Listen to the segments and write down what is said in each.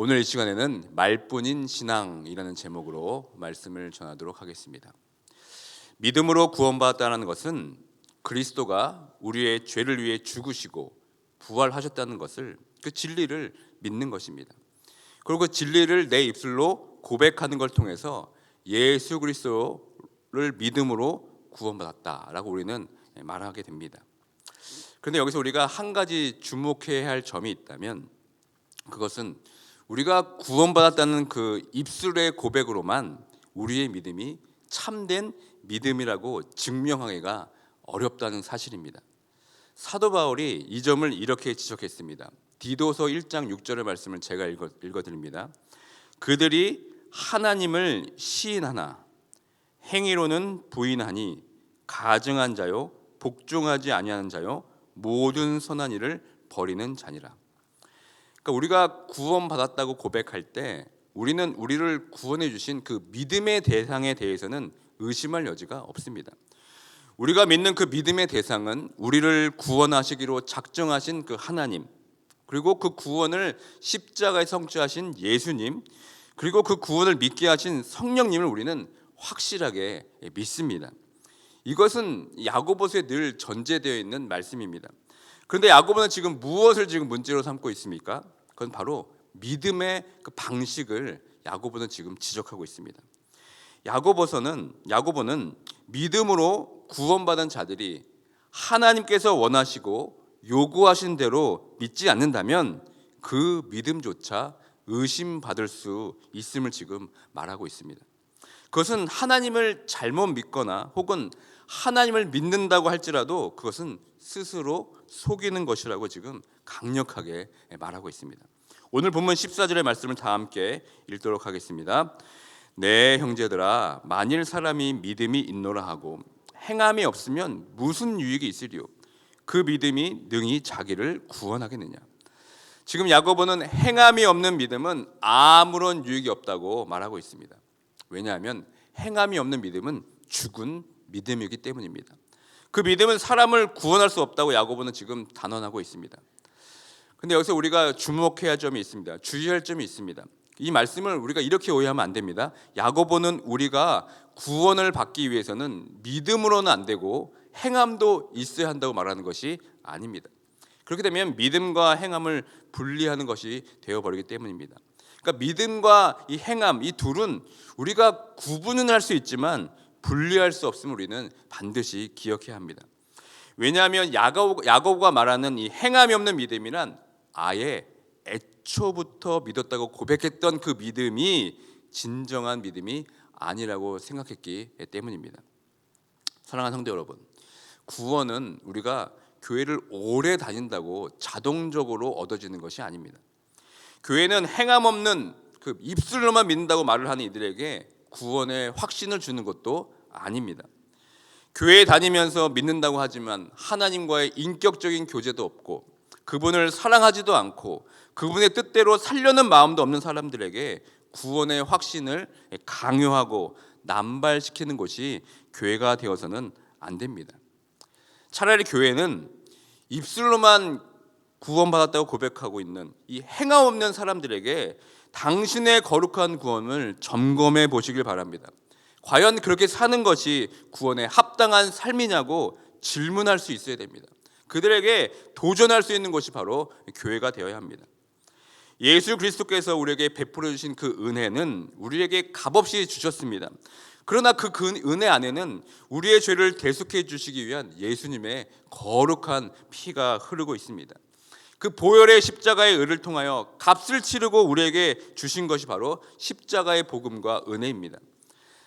오늘 이 시간에는 말뿐인 신앙이라는 제목으로 말씀을 전하도록 하겠습니다. 믿음으로 구원받았다는 것은 그리스도가 우리의 죄를 위해 죽으시고 부활하셨다는 것을, 그 진리를 믿는 것입니다. 그리고 그 진리를 내 입술로 고백하는 걸 통해서 예수 그리스도를 믿음으로 구원받았다라고 우리는 말하게 됩니다. 그런데 여기서 우리가 한 가지 주목해야 할 점이 있다면, 그것은 우리가 구원받았다는 그 입술의 고백으로만 우리의 믿음이 참된 믿음이라고 증명하기가 어렵다는 사실입니다. 사도 바울이 이 점을 이렇게 지적했습니다. 디도서 1장 6절의 말씀을 제가 읽어드립니다. 그들이 하나님을 시인하나 행위로는 부인하니 가증한 자요 복종하지 아니하는 자요 모든 선한 일을 버리는 자니라. 그러니까 우리가 구원받았다고 고백할 때 우리는 우리를 구원해 주신 그 믿음의 대상에 대해서는 의심할 여지가 없습니다. 우리가 믿는 그 믿음의 대상은 우리를 구원하시기로 작정하신 그 하나님, 그리고 그 구원을 십자가에 성취하신 예수님, 그리고 그 구원을 믿게 하신 성령님을 우리는 확실하게 믿습니다. 이것은 야고보서에 늘 전제되어 있는 말씀입니다. 그런데 야고보는 지금 무엇을 문제로 삼고 있습니까? 그건 바로 믿음의 그 방식을 야고보는 지금 지적하고 있습니다. 야고보는 믿음으로 구원받은 자들이 하나님께서 원하시고 요구하신 대로 믿지 않는다면 그 믿음조차 의심받을 수 있음을 지금 말하고 있습니다. 그것은 하나님을 잘못 믿거나 혹은 하나님을 믿는다고 할지라도 그것은 스스로 속이는 것이라고 지금 강력하게 말하고 있습니다. 오늘 본문 14절의 말씀을 다 함께 읽도록 하겠습니다. 네, 형제들아, 만일 사람이 믿음이 있노라 하고 행함이 없으면 무슨 유익이 있으리요? 그 믿음이 능히 자기를 구원하겠느냐? 지금 야고보는 행함이 없는 믿음은 아무런 유익이 없다고 말하고 있습니다. 왜냐하면 행함이 없는 믿음은 죽은 믿음이기 때문입니다. 그 믿음은 사람을 구원할 수 없다고 야고보는 지금 단언하고 있습니다. 그런데 여기서 우리가 주목해야 할 점이 있습니다. 주의할 점이 있습니다. 이 말씀을 우리가 이렇게 오해하면 안 됩니다. 야고보는 우리가 구원을 받기 위해서는 믿음으로는 안 되고 행함도 있어야 한다고 말하는 것이 아닙니다. 그렇게 되면 믿음과 행함을 분리하는 것이 되어버리기 때문입니다. 그러니까 믿음과 이 행함, 이 둘은 우리가 구분은 할 수 있지만 분리할 수 없음을 우리는 반드시 기억해야 합니다. 왜냐하면 야고보가 말하는 이 행함이 없는 믿음이란 아예 애초부터 믿었다고 고백했던 그 믿음이 진정한 믿음이 아니라고 생각했기 때문입니다. 사랑하는 성도 여러분, 구원은 우리가 교회를 오래 다닌다고 자동적으로 얻어지는 것이 아닙니다. 교회는 행함 없는 그 입술로만 믿는다고 말을 하는 이들에게 구원의 확신을 주는 것도 아닙니다. 교회에 다니면서 믿는다고 하지만 하나님과의 인격적인 교제도 없고 그분을 사랑하지도 않고 그분의 뜻대로 살려는 마음도 없는 사람들에게 구원의 확신을 강요하고 남발시키는 곳이 교회가 되어서는 안 됩니다. 차라리 교회는 입술로만 구원받았다고 고백하고 있는 이 행함 없는 사람들에게 당신의 거룩한 구원을 점검해 보시길 바랍니다. 과연 그렇게 사는 것이 구원에 합당한 삶이냐고 질문할 수 있어야 됩니다. 그들에게 도전할 수 있는 곳이 바로 교회가 되어야 합니다. 예수 그리스도께서 우리에게 베풀어 주신 그 은혜는 우리에게 값없이 주셨습니다. 그러나 그 은혜 안에는 우리의 죄를 대속해 주시기 위한 예수님의 거룩한 피가 흐르고 있습니다. 그 보혈의 십자가의 의를 통하여 값을 치르고 우리에게 주신 것이 바로 십자가의 복음과 은혜입니다.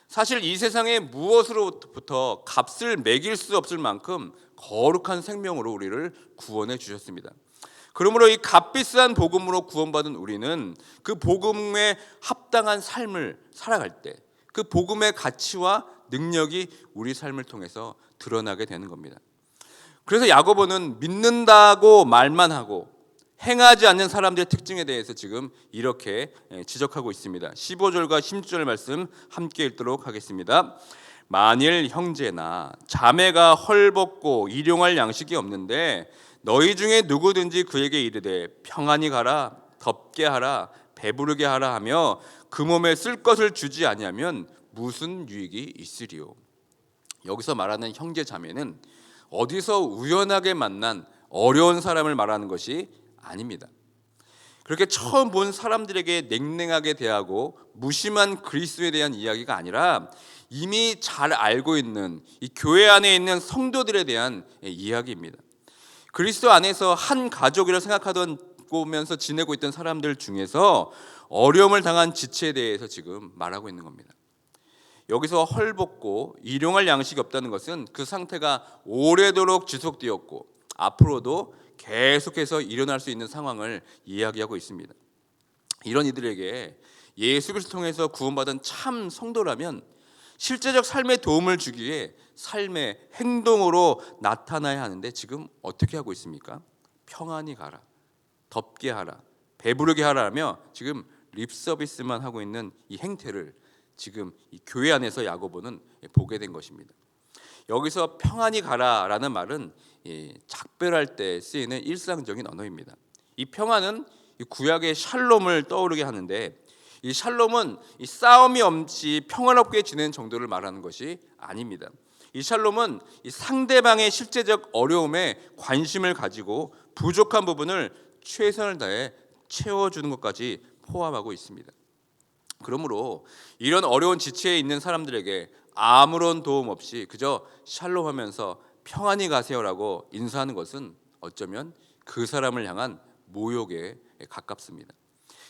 사실 이 세상에 무엇으로부터 값을 매길 수 없을 만큼 거룩한 생명으로 우리를 구원해 주셨습니다. 그러므로 이 값비싼 복음으로 구원받은 우리는 그 복음에 합당한 삶을 살아갈 때 그 복음의 가치와 능력이 우리 삶을 통해서 드러나게 되는 겁니다. 그래서 야고보는 믿는다고 말만 하고 행하지 않는 사람들의 특징에 대해서 지금 이렇게 지적하고 있습니다. 15절과 16절 말씀 함께 읽도록 하겠습니다. 만일 형제나 자매가 헐벗고 일용할 양식이 없는데 너희 중에 누구든지 그에게 이르되 평안히 가라, 덥게 하라, 배부르게 하라 하며 그 몸에 쓸 것을 주지 아니하면 무슨 유익이 있으리요. 여기서 말하는 형제 자매는 어디서 우연하게 만난 어려운 사람을 말하는 것이 아닙니다. 그렇게 처음 본 사람들에게 냉랭하게 대하고 무심한 그리스도에 대한 이야기가 아니라 이미 잘 알고 있는 이 교회 안에 있는 성도들에 대한 이야기입니다. 그리스도 안에서 한 가족이라 생각하던 면서 지내고 있던 사람들 중에서 어려움을 당한 지체에 대해서 지금 말하고 있는 겁니다. 여기서 헐벗고 일용할 양식이 없다는 것은 그 상태가 오래도록 지속되었고 앞으로도 계속해서 일어날 수 있는 상황을 이야기하고 있습니다. 이런 이들에게 예수 그리스도를 통해서 구원받은 참 성도라면 실제적 삶에 도움을 주기 위해 삶의 행동으로 나타나야 하는데 지금 어떻게 하고 있습니까? 평안히 가라, 덥게 하라, 배부르게 하라며 지금 립 서비스만 하고 있는 이 행태를 지금 이 교회 안에서 야고보는 보게 된 것입니다. 여기서 평안히 가라라는 말은 작별할 때 쓰이는 일상적인 언어입니다. 이 평안은 이 구약의 샬롬을 떠오르게 하는데 이 샬롬은 이 싸움이 없이 평화롭게 지내는 정도를 말하는 것이 아닙니다. 이 샬롬은 이 상대방의 실제적 어려움에 관심을 가지고 부족한 부분을 최선을 다해 채워주는 것까지 포함하고 있습니다. 그러므로 이런 어려운 지체에 있는 사람들에게 아무런 도움 없이 그저 샬롬하면서 평안히 가세요라고 인사하는 것은 어쩌면 그 사람을 향한 모욕에 가깝습니다.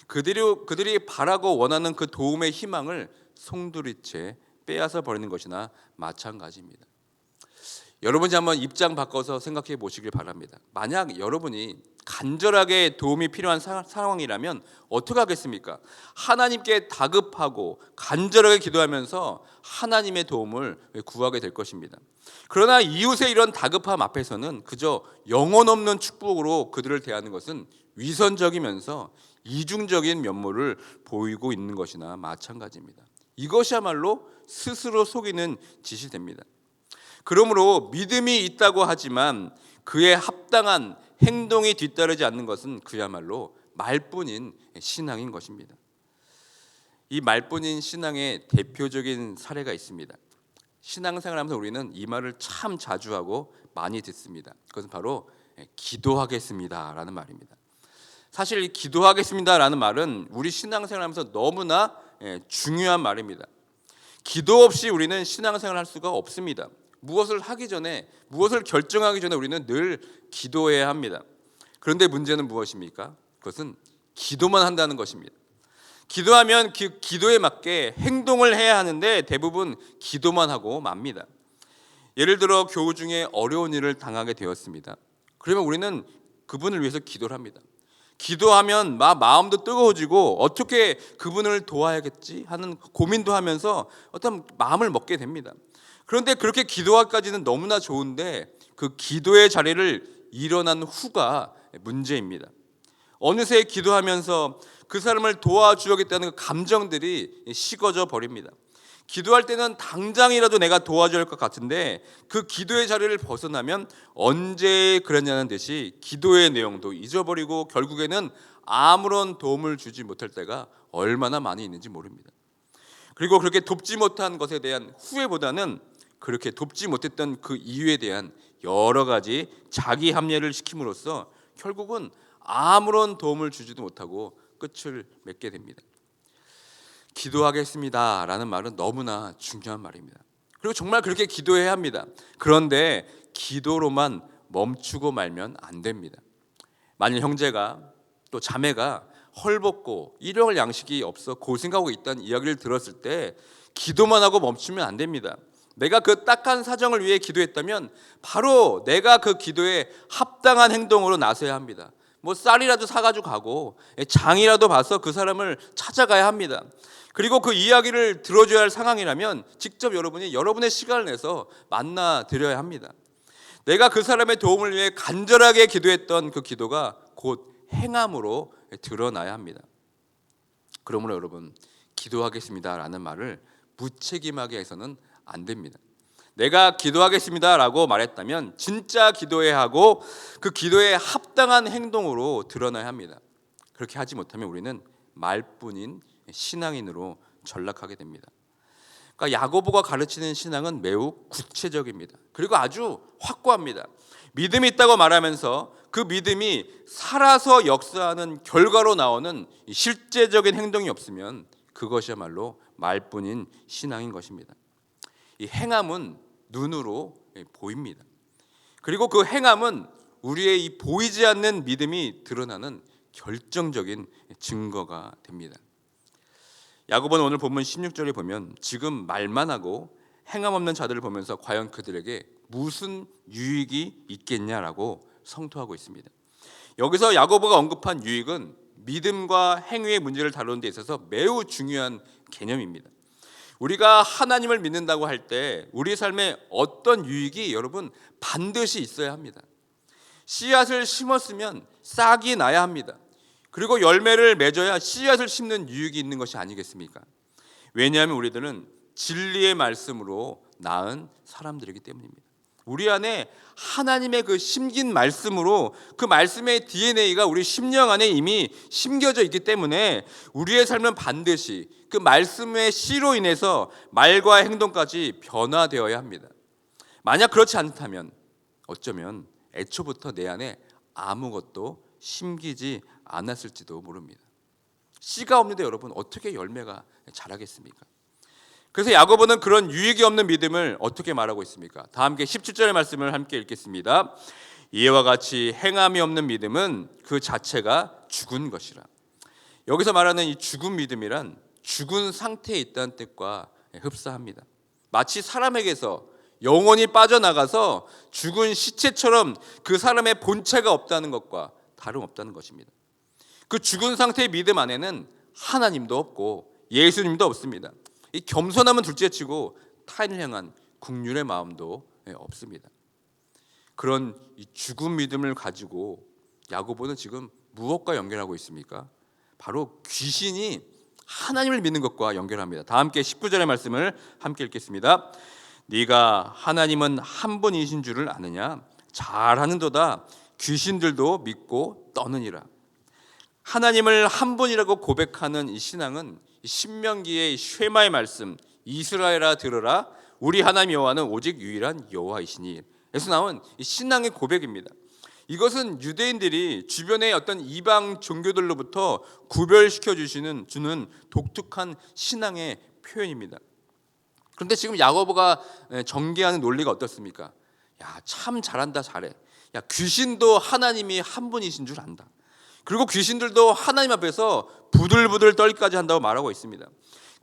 그들이 바라고 원하는 그 도움의 희망을 송두리째 빼앗아 버리는 것이나 마찬가지입니다. 여러분이 한번 입장 바꿔서 생각해 보시길 바랍니다. 만약 여러분이 간절하게 도움이 필요한 상황이라면 어떻게 하겠습니까? 하나님께 다급하고 간절하게 기도하면서 하나님의 도움을 구하게 될 것입니다. 그러나 이웃의 이런 다급함 앞에서는 그저 영혼 없는 축복으로 그들을 대하는 것은 위선적이면서 이중적인 면모를 보이고 있는 것이나 마찬가지입니다. 이것이야말로 스스로 속이는 짓이 됩니다. 그러므로 믿음이 있다고 하지만 그에 합당한 행동이 뒤따르지 않는 것은 그야말로 말뿐인 신앙인 것입니다. 이 말뿐인 신앙의 대표적인 사례가 있습니다. 신앙생활하면서 우리는 이 말을 참 자주 하고 많이 듣습니다. 그것은 바로 기도하겠습니다라는 말입니다. 사실 이 기도하겠습니다라는 말은 우리 신앙생활하면서 너무나 중요한 말입니다. 기도 없이 우리는 신앙생활할 수가 없습니다. 무엇을 하기 전에, 무엇을 결정하기 전에 우리는 늘 기도해야 합니다. 그런데 문제는 무엇입니까? 그것은 기도만 한다는 것입니다. 기도하면 그 기도에 맞게 행동을 해야 하는데 대부분 기도만 하고 맙니다. 예를 들어 교우 중에 어려운 일을 당하게 되었습니다. 그러면 우리는 그분을 위해서 기도를 합니다. 기도하면 마음도 뜨거워지고 어떻게 그분을 도와야겠지 하는 고민도 하면서 어떤 마음을 먹게 됩니다. 그런데 그렇게 기도하기까지는 너무나 좋은데 그 기도의 자리를 일어난 후가 문제입니다. 어느새 기도하면서 그 사람을 도와주겠다는 그 감정들이 식어져 버립니다. 기도할 때는 당장이라도 내가 도와줘야 할 것 같은데 그 기도의 자리를 벗어나면 언제 그랬냐는 듯이 기도의 내용도 잊어버리고 결국에는 아무런 도움을 주지 못할 때가 얼마나 많이 있는지 모릅니다. 그리고 그렇게 돕지 못한 것에 대한 후회보다는 그렇게 돕지 못했던 그 이유에 대한 여러 가지 자기 합리화를 시킴으로써 결국은 아무런 도움을 주지도 못하고 끝을 맺게 됩니다. 기도하겠습니다라는 말은 너무나 중요한 말입니다. 그리고 정말 그렇게 기도해야 합니다. 그런데 기도로만 멈추고 말면 안 됩니다. 만약 형제가 또 자매가 헐벗고 일용할 양식이 없어 고생하고 있다는 이야기를 들었을 때 기도만 하고 멈추면 안 됩니다. 내가 그 딱한 사정을 위해 기도했다면 바로 내가 그 기도에 합당한 행동으로 나서야 합니다. 쌀이라도 사가지고 가고 장이라도 봐서 그 사람을 찾아가야 합니다. 그리고 그 이야기를 들어줘야 할 상황이라면 직접 여러분이 여러분의 시간을 내서 만나 드려야 합니다. 내가 그 사람의 도움을 위해 간절하게 기도했던 그 기도가 곧 행함으로 드러나야 합니다. 그러므로 여러분, 기도하겠습니다라는 말을 무책임하게 해서는 안 됩니다. 내가 기도하겠습니다라고 말했다면 진짜 기도해야 하고 그 기도에 합당한 행동으로 드러나야 합니다. 그렇게 하지 못하면 우리는 말뿐인 신앙인으로 전락하게 됩니다. 그러니까 야고보가 가르치는 신앙은 매우 구체적입니다. 그리고 아주 확고합니다. 믿음이 있다고 말하면서 그 믿음이 살아서 역사하는 결과로 나오는 실제적인 행동이 없으면 그것이야말로 말뿐인 신앙인 것입니다. 이 행함은 눈으로 보입니다. 그리고 그 행함은 우리의 이 보이지 않는 믿음이 드러나는 결정적인 증거가 됩니다. 야고보는 오늘 본문 16절에 보면 지금 말만 하고 행함 없는 자들을 보면서 과연 그들에게 무슨 유익이 있겠냐라고 성토하고 있습니다. 여기서 야고보가 언급한 유익은 믿음과 행위의 문제를 다루는 데 있어서 매우 중요한 개념입니다. 우리가 하나님을 믿는다고 할 때 우리 삶에 어떤 유익이 여러분 반드시 있어야 합니다. 씨앗을 심었으면 싹이 나야 합니다. 그리고 열매를 맺어야 씨앗을 심는 유익이 있는 것이 아니겠습니까? 왜냐하면 우리들은 진리의 말씀으로 낳은 사람들이기 때문입니다. 우리 안에 하나님의 그 심긴 말씀으로 그 말씀의 DNA가 우리 심령 안에 이미 심겨져 있기 때문에 우리의 삶은 반드시 그 말씀의 씨로 인해서 말과 행동까지 변화되어야 합니다. 만약 그렇지 않다면 어쩌면 애초부터 내 안에 아무것도 심기지 않았을지도 모릅니다. 씨가 없는데 여러분 어떻게 열매가 자라겠습니까? 그래서 야고보는 그런 유익이 없는 믿음을 어떻게 말하고 있습니까? 다 함께 17절의 말씀을 함께 읽겠습니다. 이와 같이 행함이 없는 믿음은 그 자체가 죽은 것이라. 여기서 말하는 이 죽은 믿음이란 죽은 상태에 있다는 뜻과 흡사합니다. 마치 사람에게서 영혼이 빠져나가서 죽은 시체처럼 그 사람의 본체가 없다는 것과 다름없다는 것입니다. 그 죽은 상태의 믿음 안에는 하나님도 없고 예수님도 없습니다. 이 겸손함은 둘째치고 타인을 향한 긍휼의 마음도 없습니다. 그런 이 죽은 믿음을 가지고 야고보는 지금 무엇과 연결하고 있습니까? 바로 귀신이 하나님을 믿는 것과 연결합니다. 다 함께 19절의 말씀을 함께 읽겠습니다. 네가 하나님은 한 분이신 줄을 아느냐? 잘하는도다. 귀신들도 믿고 떠느니라. 하나님을 한 분이라고 고백하는 이 신앙은 신명기의 쉐마의 말씀 이스라엘아 들으라 우리 하나님 여호와는 오직 유일한 여호와이시니 에서 나온 이 신앙의 고백입니다. 이것은 유대인들이 주변의 어떤 이방 종교들로부터 구별시켜 주는 독특한 신앙의 표현입니다. 그런데 지금 야고보가 전개하는 논리가 어떻습니까? 야, 참 잘한다, 잘해. 야, 귀신도 하나님이 한 분이신 줄 안다. 그리고 귀신들도 하나님 앞에서 부들부들 떨기까지 한다고 말하고 있습니다.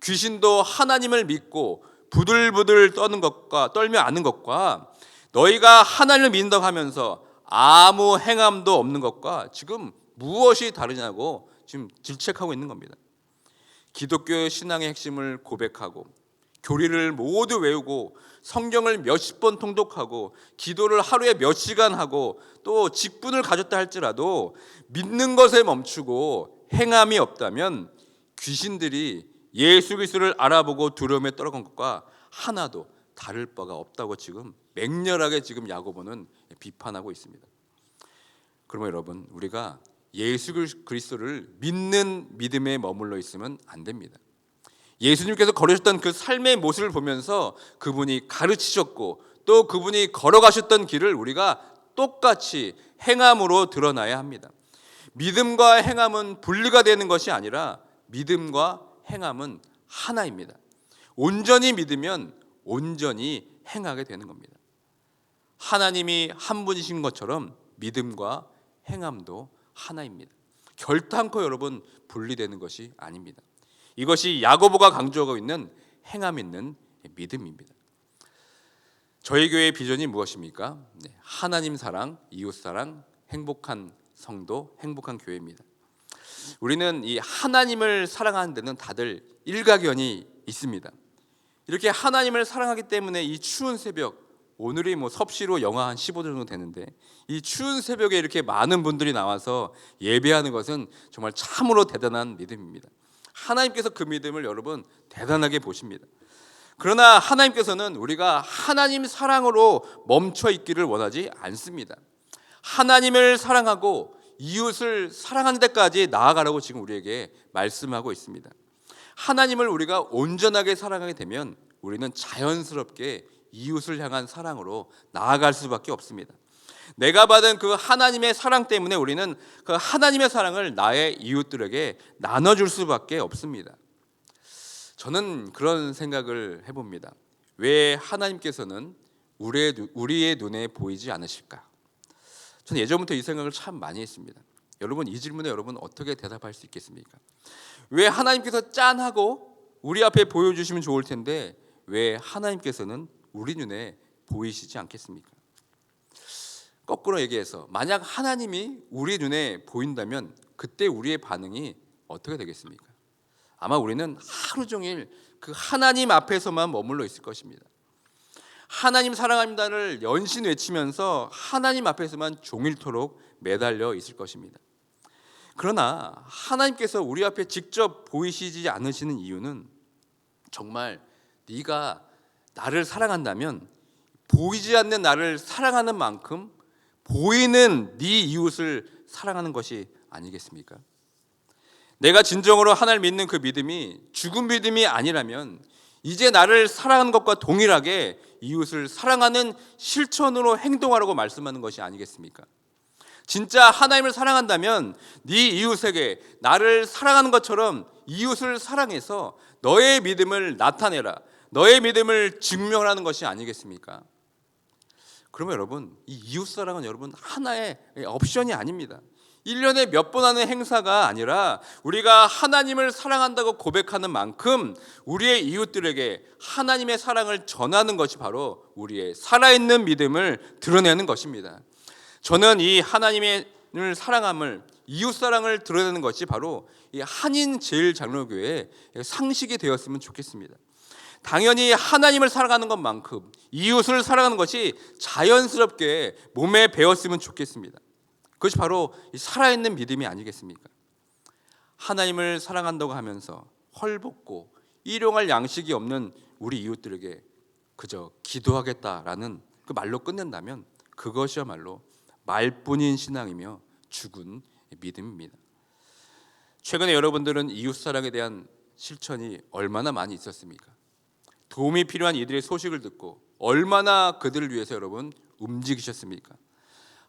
귀신도 하나님을 믿고 부들부들 떠는 것과 떨며 아는 것과 너희가 하나님을 믿는다고 하면서 아무 행함도 없는 것과 지금 무엇이 다르냐고 지금 질책하고 있는 겁니다. 기독교 신앙의 핵심을 고백하고 교리를 모두 외우고 성경을 몇십 번 통독하고 기도를 하루에 몇 시간 하고 또 직분을 가졌다 할지라도 믿는 것에 멈추고 행함이 없다면 귀신들이 예수 그리스도를 알아보고 두려움에 떨어간 것과 하나도 다를 바가 없다고 지금 맹렬하게 지금 야고보는 비판하고 있습니다. 그러면 여러분 우리가 예수 그리스도를 믿는 믿음에 머물러 있으면 안 됩니다. 예수님께서 걸으셨던 그 삶의 모습을 보면서 그분이 가르치셨고 또 그분이 걸어가셨던 길을 우리가 똑같이 행함으로 드러나야 합니다. 믿음과 행함은 분리가 되는 것이 아니라 믿음과 행함은 하나입니다. 온전히 믿으면 온전히 행하게 되는 겁니다. 하나님이 한 분이신 것처럼 믿음과 행함도 하나입니다. 결탄코 여러분 분리되는 것이 아닙니다. 이것이 야고보가 강조하고 있는 행함 있는 믿음입니다. 저희 교회의 비전이 무엇입니까? 하나님 사랑, 이웃 사랑, 행복한 성도, 행복한 교회입니다. 우리는 이 하나님을 사랑하는 데는 다들 일가견이 있습니다. 이렇게 하나님을 사랑하기 때문에 이 추운 새벽, 오늘이 섭씨로 영하 한 15도 정도 되는데 이 추운 새벽에 이렇게 많은 분들이 나와서 예배하는 것은 정말 참으로 대단한 믿음입니다. 하나님께서 그 믿음을 여러분 대단하게 보십니다. 그러나 하나님께서는 우리가 하나님 사랑으로 멈춰 있기를 원하지 않습니다. 하나님을 사랑하고 이웃을 사랑하는 데까지 나아가라고 지금 우리에게 말씀하고 있습니다. 하나님을 우리가 온전하게 사랑하게 되면 우리는 자연스럽게 이웃을 향한 사랑으로 나아갈 수밖에 없습니다. 내가 받은 그 하나님의 사랑 때문에 우리는 그 하나님의 사랑을 나의 이웃들에게 나눠줄 수밖에 없습니다. 저는 그런 생각을 해봅니다. 왜 하나님께서는 우리의 눈에 보이지 않으실까? 저는 예전부터 이 생각을 참 많이 했습니다. 여러분, 이 질문에 여러분 어떻게 대답할 수 있겠습니까? 왜 하나님께서 짠하고 우리 앞에 보여주시면 좋을 텐데 왜 하나님께서는 우리 눈에 보이시지 않겠습니까? 거꾸로 얘기해서 만약 하나님이 우리 눈에 보인다면 그때 우리의 반응이 어떻게 되겠습니까? 아마 우리는 하루 종일 그 하나님 앞에서만 머물러 있을 것입니다. 하나님 사랑합니다를 연신 외치면서 하나님 앞에서만 종일토록 매달려 있을 것입니다. 그러나 하나님께서 우리 앞에 직접 보이시지 않으시는 이유는 정말 네가 나를 사랑한다면 보이지 않는 나를 사랑하는 만큼 보이는 네 이웃을 사랑하는 것이 아니겠습니까? 내가 진정으로 하나님을 믿는 그 믿음이 죽은 믿음이 아니라면 이제 나를 사랑하는 것과 동일하게 이웃을 사랑하는 실천으로 행동하라고 말씀하는 것이 아니겠습니까? 진짜 하나님을 사랑한다면 네 이웃에게 나를 사랑하는 것처럼 이웃을 사랑해서 너의 믿음을 나타내라, 너의 믿음을 증명하는 것이 아니겠습니까? 그러면 여러분, 이 이웃 사랑은 여러분 하나의 옵션이 아닙니다. 1년에 몇 번 하는 행사가 아니라 우리가 하나님을 사랑한다고 고백하는 만큼 우리의 이웃들에게 하나님의 사랑을 전하는 것이 바로 우리의 살아있는 믿음을 드러내는 것입니다. 저는 이 하나님을 사랑함을, 이웃 사랑을 드러내는 것이 바로 이 한인제일장로교회의 상식이 되었으면 좋겠습니다. 당연히 하나님을 사랑하는 것만큼 이웃을 사랑하는 것이 자연스럽게 몸에 배었으면 좋겠습니다. 그것이 바로 살아있는 믿음이 아니겠습니까? 하나님을 사랑한다고 하면서 헐벗고 일용할 양식이 없는 우리 이웃들에게 그저 기도하겠다라는 그 말로 끝낸다면 그것이야말로 말뿐인 신앙이며 죽은 믿음입니다. 최근에 여러분들은 이웃 사랑에 대한 실천이 얼마나 많이 있었습니까? 도움이 필요한 이들의 소식을 듣고 얼마나 그들을 위해서 여러분 움직이셨습니까?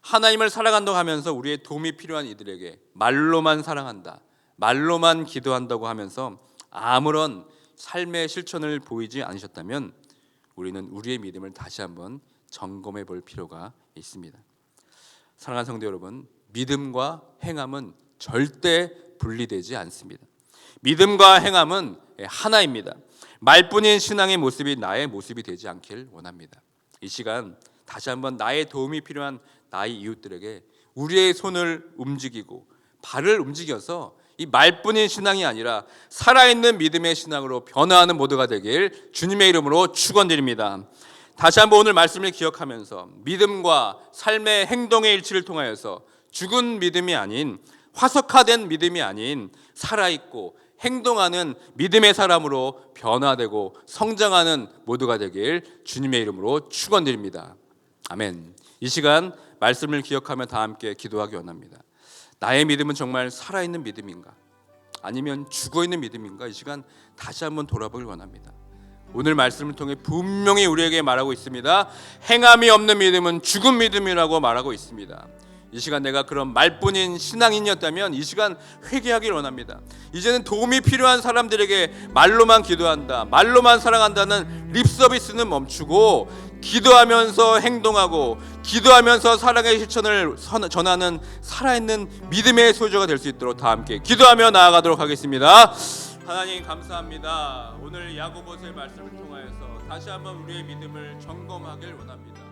하나님을 사랑한다고 하면서 우리의 도움이 필요한 이들에게 말로만 사랑한다, 말로만 기도한다고 하면서 아무런 삶의 실천을 보이지 않으셨다면 우리는 우리의 믿음을 다시 한번 점검해 볼 필요가 있습니다. 사랑하는 성도 여러분, 믿음과 행함은 절대 분리되지 않습니다. 믿음과 행함은 하나입니다. 말뿐인 신앙의 모습이 나의 모습이 되지 않길 원합니다. 이 시간 다시 한번 나의 도움이 필요한 나의 이웃들에게 우리의 손을 움직이고 발을 움직여서 이 말뿐인 신앙이 아니라 살아있는 믿음의 신앙으로 변화하는 모두가 되길 주님의 이름으로 축원드립니다. 다시 한번 오늘 말씀을 기억하면서 믿음과 삶의 행동의 일치를 통하여서 죽은 믿음이 아닌, 화석화된 믿음이 아닌 살아있고 행동하는 믿음의 사람으로 변화되고 성장하는 모두가 되길 주님의 이름으로 축원드립니다. 아멘. 이 시간 말씀을 기억하며 다 함께 기도하기 원합니다. 나의 믿음은 정말 살아있는 믿음인가? 아니면 죽어있는 믿음인가? 이 시간 다시 한번 돌아보길 원합니다. 오늘 말씀을 통해 분명히 우리에게 말하고 있습니다. 행함이 없는 믿음은 죽은 믿음이라고 말하고 있습니다. 이 시간 내가 그런 말뿐인 신앙인이었다면 이 시간 회개하길 원합니다. 이제는 도움이 필요한 사람들에게 말로만 기도한다, 말로만 사랑한다는 립서비스는 멈추고 기도하면서 행동하고 기도하면서 사랑의 실천을 전하는 살아있는 믿음의 소유자가 될 수 있도록 다 함께 기도하며 나아가도록 하겠습니다. 하나님 감사합니다. 오늘 야고보서의 말씀을 통하여서 다시 한번 우리의 믿음을 점검하길 원합니다.